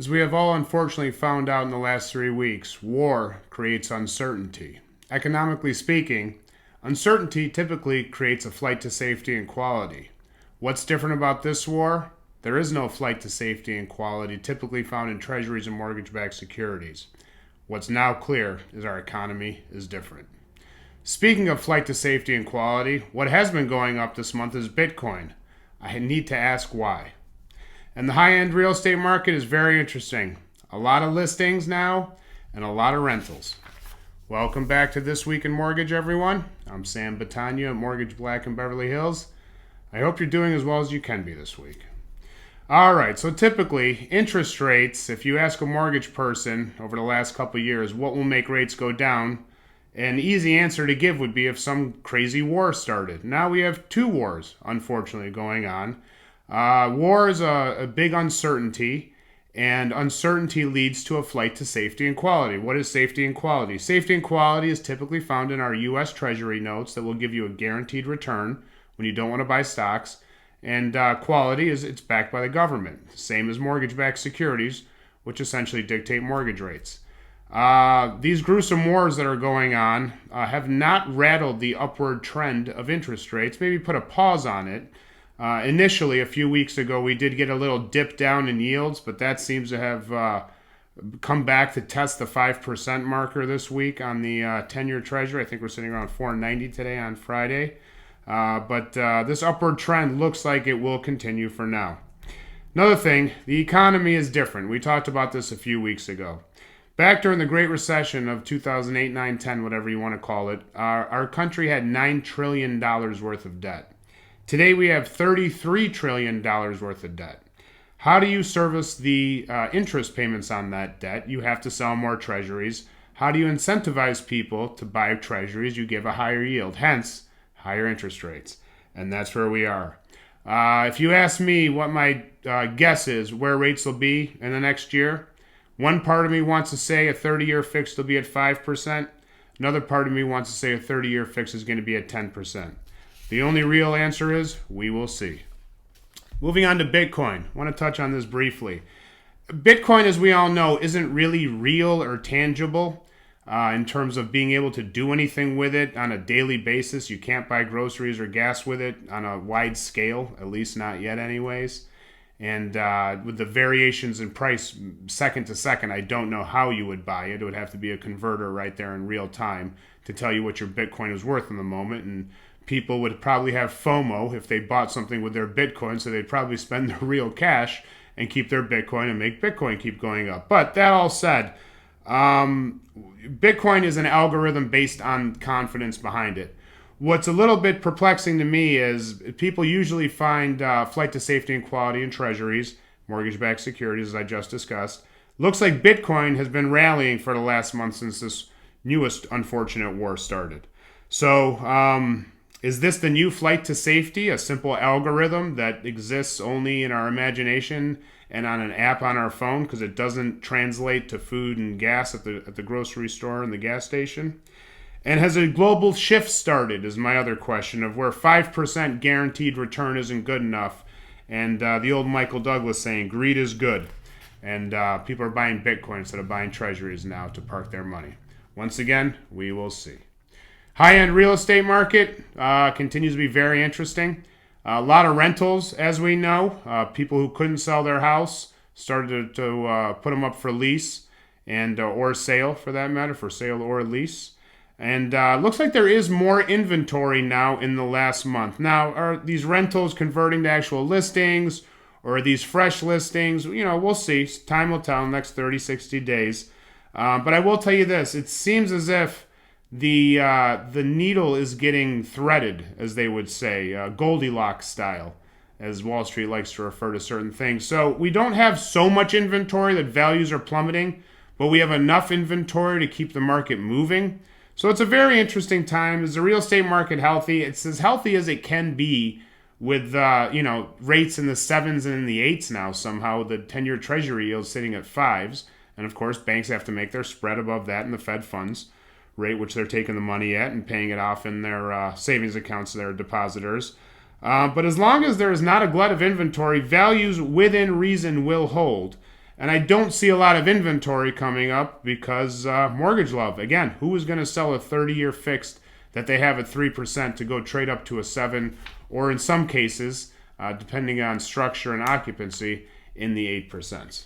As we have all unfortunately found out in the last 3 weeks, war creates uncertainty. Economically speaking, uncertainty typically creates a flight to safety and quality. What's different about this war? There is no flight to safety and quality typically found in treasuries and mortgage-backed securities. What's now clear is our economy is different. Speaking of flight to safety and quality, what has been going up this month is Bitcoin. I need to ask why. And the high-end real estate market is very interesting. A lot of listings now and a lot of rentals. Welcome back to This Week in Mortgage, everyone. I'm Sam Battaglia at Mortgage Black in Beverly Hills. I hope you're doing as well as you can be this week. All right, so typically, interest rates, if you ask a mortgage person over the last couple of years what will make rates go down, an easy answer to give would be if some crazy war started. Now we have two wars, unfortunately, going on. War is a big uncertainty, and uncertainty leads to a flight to safety and quality. What is safety and quality? Safety and quality is typically found in our U.S. Treasury notes that will give you a guaranteed return when you don't want to buy stocks. And quality is it's backed by the government, same as mortgage-backed securities, which essentially dictate mortgage rates. These gruesome wars that are going on have not rattled the upward trend of interest rates, maybe put a pause on it. Initially, a few weeks ago, we did get a little dip down in yields, but that seems to have come back to test the 5% marker this week on the 10-year Treasury. I think we're sitting around 4.90 today on Friday. But this upward trend looks like it will continue for now. Another thing, the economy is different. We talked about this a few weeks ago. Back during the Great Recession of 2008, 9, 10, whatever you want to call it, our country had $9 trillion worth of debt. Today we have $33 trillion worth of debt. How do you service the interest payments on that debt? You have to sell more treasuries. How do you incentivize people to buy treasuries? You give a higher yield, hence higher interest rates. And that's where we are. If you ask me what my guess is where rates will be in the next year, one part of me wants to say a 30-year fix will be at 5%. Another part of me wants to say a 30-year fix is going to be at 10%. The only real answer is we will see. Moving on to Bitcoin. I want to touch on this briefly. Bitcoin, as we all know, isn't really real or tangible in terms of being able to do anything with it on a daily basis. You can't buy groceries or gas with it on a wide scale, at least not yet anyways. And with the variations in price second to second, I don't know how you would buy it. It would have to be a converter right there in real time to tell you what your Bitcoin is worth in the moment. And people would probably have FOMO if they bought something with their Bitcoin, so they'd probably spend their real cash and keep their Bitcoin and make Bitcoin keep going up. But that all said, Bitcoin is an algorithm based on confidence behind it. What's a little bit perplexing to me is people usually find flight to safety and quality in treasuries, mortgage-backed securities, as I just discussed. Looks like Bitcoin has been rallying for the last month since this newest unfortunate war started. So, is this the new flight to safety, a simple algorithm that exists only in our imagination and on an app on our phone because it doesn't translate to food and gas at the grocery store and the gas station? And has a global shift started is my other question of where 5% guaranteed return isn't good enough. And the old Michael Douglas saying, greed is good. And people are buying Bitcoin instead of buying treasuries now to park their money. Once again, we will see. High-end real estate market continues to be very interesting. A lot of rentals, as we know. People who couldn't sell their house started to put them up for lease and or sale, for that matter, for sale or lease. And looks like there is more inventory now in the last month. Now, are these rentals converting to actual listings or are these fresh listings? You know, we'll see. Time will tell in the next 30, 60 days. But I will tell you this. It seems as if the needle is getting threaded, as they would say, Goldilocks style, as Wall Street likes to refer to certain things. So we don't have so much inventory that values are plummeting, but we have enough inventory to keep the market moving. So it's a very interesting time. Is the real estate market healthy? It's as healthy as it can be with rates in the 7s and in the 8s now somehow. The 10-year Treasury yield sitting at 5s. And of course, banks have to make their spread above that in the Fed funds rate, which they're taking the money at and paying it off in their savings accounts to their depositors. But as long as there is not a glut of inventory, values within reason will hold. And I don't see a lot of inventory coming up because mortgage love. Again, who is going to sell a 30-year fixed that they have at 3% to go trade up to a 7, or in some cases, depending on structure and occupancy, in the 8%.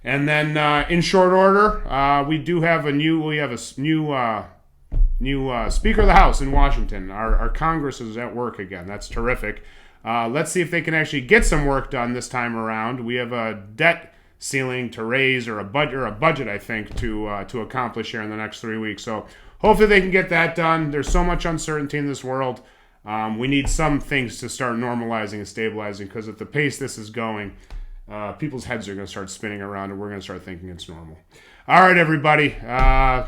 And then in short order, we have a new Speaker of the House in Washington. Our Congress is at work again. That's terrific. Let's see if they can actually get some work done this time around. We have a debt ceiling to raise, or a budget, I think, to accomplish here in the next 3 weeks. So hopefully they can get that done. There's so much uncertainty in this world. We need some things to start normalizing and stabilizing, because at the pace this is going, people's heads are going to start spinning around, and we're going to start thinking it's normal. All right, everybody. As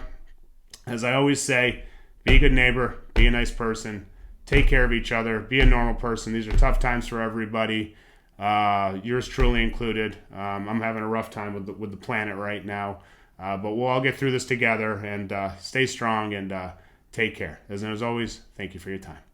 I always say, be a good neighbor, be a nice person, take care of each other, be a normal person. These are tough times for everybody. Yours truly included. I'm having a rough time with the planet right now, but we'll all get through this together, and stay strong and take care. As always, thank you for your time.